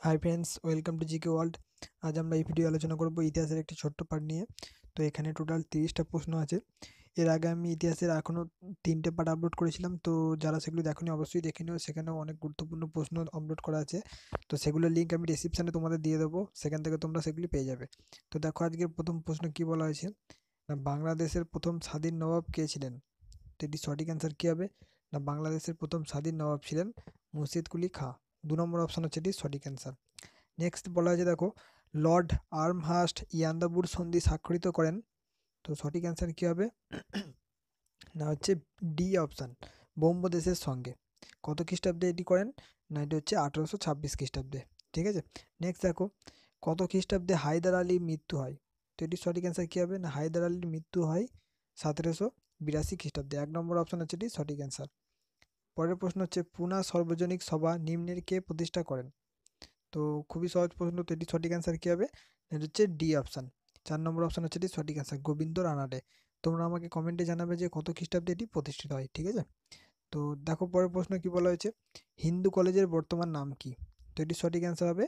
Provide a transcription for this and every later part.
Hi friends, welcome to GK world. আজ আমরা এই ভিডিও আলোচনা করব ইতিহাসের একটি ছোট্ট পার্ট নিয়ে। তো এখানে টোটাল 30টা প্রশ্ন আছে। এর আগে আমি ইতিহাসের এখনও 3টে পার্ট আপলোড করেছিলাম, তো যারা সেগুলো দেখোনি অবশ্যই দেখে নিও। সেখানেও অনেক গুরুত্বপূর্ণ প্রশ্ন আপলোড করা আছে। তো সেগুলোর লিঙ্ক আমি ডেসক্রিপশানে তোমাদের দিয়ে দেবো, সেখান থেকে তোমরা সেগুলি পেয়ে যাবে। তো দেখো আজকের প্রথম প্রশ্ন কি বলা হয়েছে না, বাংলাদেশের প্রথম স্বাধীন নবাব কে ছিলেন? তো এটি সঠিক অ্যান্সার কী হবে না, বাংলাদেশের প্রথম স্বাধীন নবাব ছিলেন মুর্শিদ কুলি খাঁ। 2 নম্বর অপশন হচ্ছে এটি সঠিক অ্যান্সার। নেক্সট বলা হয়েছে দেখো, লর্ড আর্মহার্স্ট ইয়ান্দাবুর সন্ধি স্বাক্ষরিত করেন। তো সঠিক অ্যান্সার কী হবে না, হচ্ছে ডি অপশান, ব্রহ্মদেশের সঙ্গে। কত খ্রিস্টাব্দে এটি করেন না, এটি হচ্ছে 1826 খ্রিস্টাব্দে। ঠিক আছে। নেক্সট দেখো, কত খ্রিস্টাব্দে হায়দার আলীর মৃত্যু হয়? তো এটির সঠিক অ্যান্সার কী হবে না, হায়দার আলীর মৃত্যু হয় 1782 খ্রিস্টাব্দে। 1 নম্বর অপশান হচ্ছে এটি সঠিক অ্যান্সার। পরের প্রশ্ন হচ্ছে, পুনা সার্বজনিক সভা নিম্নের কে প্রতিষ্ঠা করেন? তো খুবই সহজ প্রশ্ন, তো এটি সঠিক অ্যান্সার কী হবে, এটা হচ্ছে ডি অপশান। 4 নম্বর অপশান হচ্ছে এটি সঠিক অ্যান্সার, গোবিন্দ রানাডে। তোমরা আমাকে কমেন্টে জানাবে যে কত খ্রিস্টাব্দে এটি প্রতিষ্ঠিত হয়। ঠিক আছে। তো দেখো পরের প্রশ্ন কি বলা হয়েছে, হিন্দু কলেজের বর্তমান নাম কি? তো এটি সঠিক অ্যান্সার হবে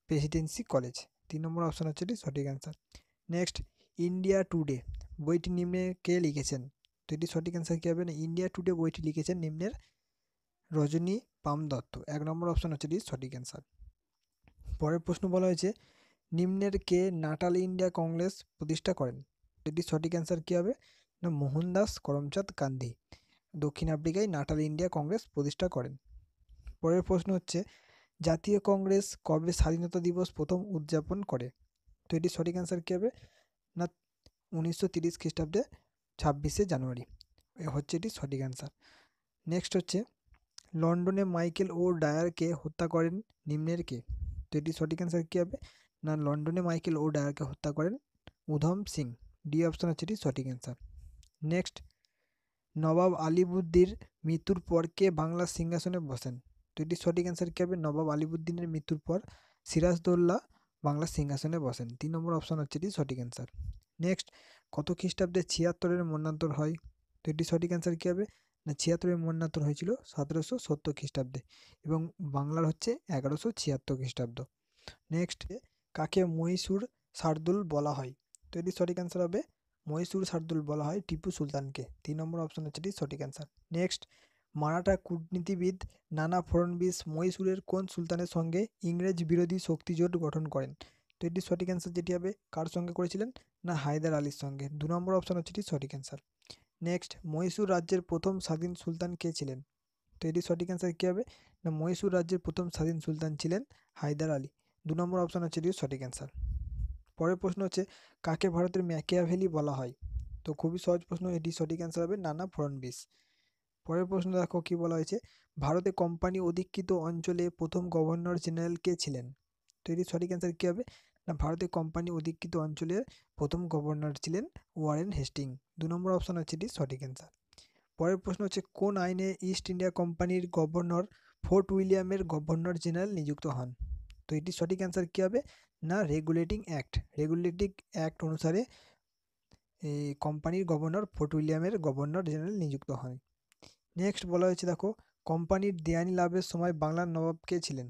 প্রেসিডেন্সি কলেজ। 3 নম্বর অপশান হচ্ছে এটি সঠিক অ্যান্সার। নেক্সট, ইন্ডিয়া টুডে বইটি নিম্নে কে লিখেছেন? তো এটি সঠিক অ্যান্সার কী হবে না, ইন্ডিয়া টুডে বইটি লিখেছেন নিম্নের রজনী পাম দত্ত। 1 নম্বর অপশান হচ্ছে এটি সঠিক অ্যান্সার। পরের প্রশ্ন বলা হয়েছে, নিম্নের কে নাটাল ইন্ডিয়া কংগ্রেস প্রতিষ্ঠা করেন? এটির সঠিক অ্যান্সার কী হবে না, মোহনদাস করমচাঁদ গান্ধী দক্ষিণ আফ্রিকায় নাটাল ইন্ডিয়া কংগ্রেস প্রতিষ্ঠা করেন। পরের প্রশ্ন হচ্ছে, জাতীয় কংগ্রেস কবে স্বাধীনতা দিবস প্রথম উদযাপন করে? তো এটির সঠিক অ্যান্সার কী হবে না, 1930 খ্রিস্টাব্দে 26শে জানুয়ারি হচ্ছে এটি সঠিক অ্যান্সার। নেক্সট হচ্ছে, লন্ডনে মাইকেল ও ডায়ারকে হত্যা করেন নিম্নের কে? তো এটি সঠিক অ্যান্সার কী হবে না, লন্ডনে মাইকেল ও ডায়ারকে হত্যা করেন উধম সিং। ডি অপশান হচ্ছে এটি সঠিক অ্যান্সার। নেক্সট, নবাব আলিবুদ্দির মৃত্যুর পর কে বাংলার সিংহাসনে বসেন? তো এটি সঠিক অ্যান্সার কী হবে, নবাব আলিবুদ্দিনের মৃত্যুর পর সিরাজদৌল্লা বাংলার সিংহাসনে বসেন। 3 নম্বর অপশান হচ্ছে এটি সঠিক অ্যান্সার। নেক্সট, কত খ্রিস্টাব্দে 76-এর মন্বন্তর হয়? তো এটি সঠিক অ্যান্সার কী হবে না, 76-এর মন্বন্তর হয়েছিল 1770 খ্রিস্টাব্দে এবং বাংলার হচ্ছে 1176 খ্রিস্টাব্দ। নেক্সট, কাকে মহীশূর শার্দুল বলা হয়? তো এটি সঠিক অ্যান্সার হবে, মহীশূর শার্দুল বলা হয় টিপু সুলতানকে। 3 নম্বর অপশন হচ্ছে এটি সঠিক অ্যান্সার। নেক্সট, মারাঠা কূটনীতিবিদ নানা ফড়নবিস মহীশূরের কোন সুলতানের সঙ্গে ইংরেজ বিরোধী শক্তিজোট গঠন করেন? তো এটি সঠিক অ্যান্সার যেটি হবে, কার সঙ্গে করেছিলেন না, হায়দার আলীর সঙ্গে। 2 নম্বর অপশন হচ্ছে এটি সঠিক অ্যান্সার। নেক্সট, মহীশূর রাজ্যের প্রথম স্বাধীন সুলতান কে ছিলেন? তো এটি সঠিক অ্যান্সার কী হবে না, মহীশূর রাজ্যের প্রথম স্বাধীন সুলতান ছিলেন হায়দার আলী। 2 নম্বর অপশন হচ্ছে এটি সঠিক অ্যান্সার। পরের প্রশ্ন হচ্ছে, কাকে ভারতের ম্যাকিয়াভেলি বলা হয়? তো খুবই সহজ প্রশ্ন, এটি সঠিক অ্যান্সার হবে নানা ফড়নবিস। পরের প্রশ্ন দেখো কি বলা হয়েছে, ভারতে কোম্পানি অধিকৃত অঞ্চলে প্রথম গভর্নর জেনারেল কে ছিলেন? তো এটি সঠিক অ্যান্সার কী হবে না, ভারতে কোম্পানি অধিকৃত অঞ্চলের প্রথম গভর্নর ছিলেন ওয়ারেন হেস্টিং। 2 নম্বর অপশন হচ্ছে এটি সঠিক অ্যান্সার। পরের প্রশ্ন হচ্ছে, কোন আইনে ইস্ট ইন্ডিয়া কোম্পানির গভর্নর ফোর্ট উইলিয়ামের গভর্নর জেনারেল নিযুক্ত হন? তো এটি সঠিক অ্যান্সার কী হবে না, রেগুলেটিং অ্যাক্ট। রেগুলেটিং অ্যাক্ট অনুসারে এই কোম্পানির গভর্নর ফোর্ট উইলিয়ামের গভর্নর জেনারেল নিযুক্ত হয়। নেক্সট বলা হয়েছে দেখো, কোম্পানির দেয়ানি লাভের সময় বাংলার নবাব কে ছিলেন?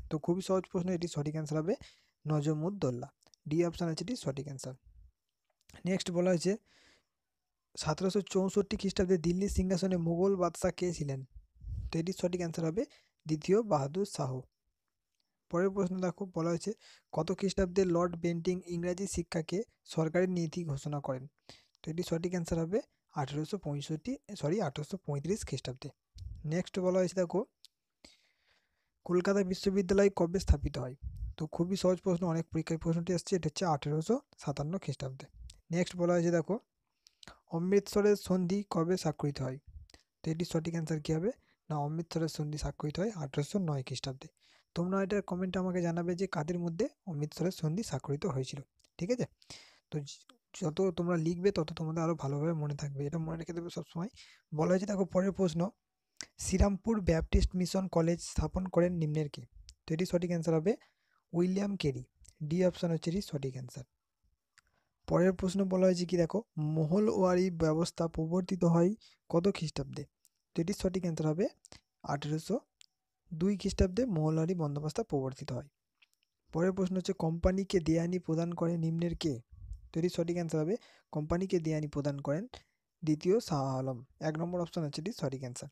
তো খুবই সহজ প্রশ্ন, এটি সঠিক অ্যান্সার হবে নজমুদ্দৌলা। ডি অপশান আছে এটি সঠিক অ্যান্সার। নেক্সট বলা হয়েছে, 1764 খ্রিস্টাব্দে দিল্লির সিংহাসনে মুঘল বাদশাহ কে ছিলেন? তো এটির সঠিক অ্যান্সার হবে দ্বিতীয় বাহাদুর শাহ। পরের প্রশ্ন দেখো, বলা হয়েছে, কত খ্রিস্টাব্দে লর্ড বেন্টিং ইংরাজি শিক্ষাকে সরকারি নীতি ঘোষণা করেন? তো এটি সঠিক অ্যান্সার হবে 1835 খ্রিস্টাব্দে। নেক্সট বলা হয়েছে দেখো, কলকাতা বিশ্ববিদ্যালয় কবে স্থাপিত হয়? তো খুবই সহজ প্রশ্ন, অনেক পরীক্ষায় প্রশ্নটি আসছে, এটা হচ্ছে 1857 খ্রিস্টাব্দে। নেক্সট বলা হয়েছে দেখো, অমৃতসরের সন্ধি কবে স্বাক্ষরিত হয়? তো এটির সঠিক অ্যান্সার কী হবে না, অমৃতসরের সন্ধি স্বাক্ষরিত হয় 1809 খ্রিস্টাব্দে। তোমরা এটার কমেন্টে আমাকে জানাবে যে কাদের মধ্যে অমৃতসরের সন্ধি স্বাক্ষরিত হয়েছিল। ঠিক আছে। তো যত তোমরা লিখবে তত তোমাদের আরও ভালোভাবে মনে থাকবে, এটা মনে রেখে দেবে সবসময়। বলা হয়েছে দেখো পরের প্রশ্ন, শ্রীরামপুর ব্যাপটিস্ট মিশন কলেজ স্থাপন করেন নিম্নের কে? তো এটি সঠিক অ্যান্সার হবে উইলিয়াম কেরি। ডি অপশান হচ্ছে এটি সঠিক অ্যান্সার। পরের প্রশ্ন বলা হয়েছে কি দেখো, মহলওয়ারি ব্যবস্থা প্রবর্তিত হয় কত খ্রিস্টাব্দে? তো এটির সঠিক অ্যান্সার হবে 1802 খ্রিস্টাব্দে মহলওয়ারি বন্দোবস্ত প্রবর্তিত হয়। পরের প্রশ্ন হচ্ছে কোম্পানিকে দেয়ানি প্রদান করে নিম্নের কে? তো এটির সঠিক অ্যান্সার হবে কোম্পানিকে দেয়ানি প্রদান করেন দ্বিতীয় শাহ আলম। ১ নম্বর অপশন হচ্ছে এটির সঠিক অ্যান্সার।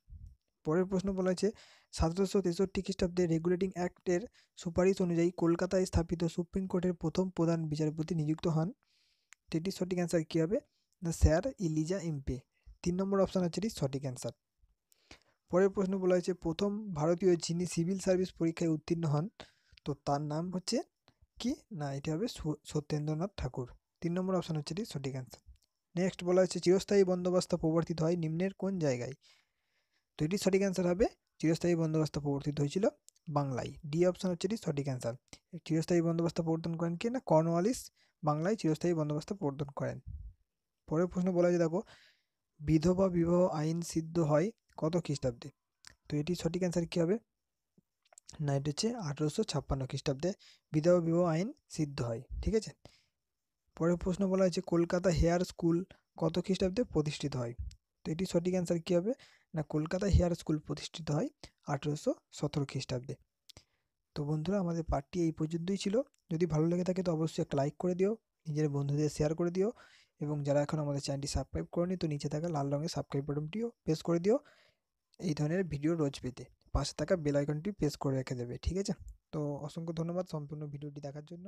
পরের প্রশ্ন বলা হয়েছে ১৭৬৩ খ্রিস্টাব্দে রেগুলেটিং অ্যাক্টের সুপারিশ অনুযায়ী কলকাতায় স্থাপিত সুপ্রিম কোর্টের প্রথম প্রধান বিচারপতি নিযুক্ত হন। তো এটির সঠিক অ্যান্সার কী হবে? না স্যার ইলিজা এমপে। ৩ নম্বর অপশন হচ্ছে এটির সঠিক অ্যান্সার। পরের প্রশ্ন বলা হয়েছে প্রথম ভারতীয় যিনি সিভিল সার্ভিস পরীক্ষায় উত্তীর্ণ হন, তো তার নাম হচ্ছে কি? না এটি হবে সত্যেন্দ্রনাথ ঠাকুর। ৩ নম্বর অপশন হচ্ছে এটির সঠিক অ্যান্সার। নেক্সট বলা হয়েছে চিরস্থায়ী বন্দোবস্ত প্রবর্তিত হয় নিম্নের কোন জায়গায়? তো এটির সঠিক অ্যান্সার হবে চিরস্থায়ী বন্দোবস্ত প্রবর্তিত হয়েছিল বাংলায়। ডি অপশন হচ্ছে এটির সঠিক অ্যান্সার। চিরস্থায়ী বন্দোবস্ত প্রবর্তন করেন কে? না কর্নওয়ালিস বাংলায় চিরস্থায়ী বন্দোবস্ত প্রবর্তন করেন। পরের প্রশ্ন বলা হয়েছে দেখো বিধবা বিবাহ আইন সিদ্ধ হয় কত খ্রিস্টাব্দে? তো এটির সঠিক অ্যান্সার কী হবে? না এটি হচ্ছে ১৮৫৬ খ্রিস্টাব্দে বিধবা বিবাহ আইন সিদ্ধ হয়। ঠিক আছে। পরের প্রশ্ন বলা হয়েছে কলকাতা হেয়ার স্কুল কত খ্রিস্টাব্দে প্রতিষ্ঠিত হয়? তো এটির সঠিক অ্যান্সার কী হবে? না কলকাতা হেয়ার স্কুল প্রতিষ্ঠিত হয় ১৮১৭ খ্রিস্টাব্দে। তো বন্ধুরা আমাদের পার্টটি এই পর্যন্তই ছিল। যদি ভালো লেগে থাকে তো অবশ্যই একটা লাইক করে দিও, নিজের বন্ধুদের শেয়ার করে দিও এবং যারা এখন আমাদের চ্যানেলটি সাবস্ক্রাইব করনি তো নিচে থাকা লাল রঙের সাবস্ক্রাইব বাটনটিও প্রেস করে দিও এই ধরনের ভিডিও রোজ পেতে। পাশে থাকা বেল আইকনটি প্রেস করে রেখে দেবে। ঠিক আছে। তো অসংখ্য ধন্যবাদ সম্পূর্ণ ভিডিওটি দেখার জন্য।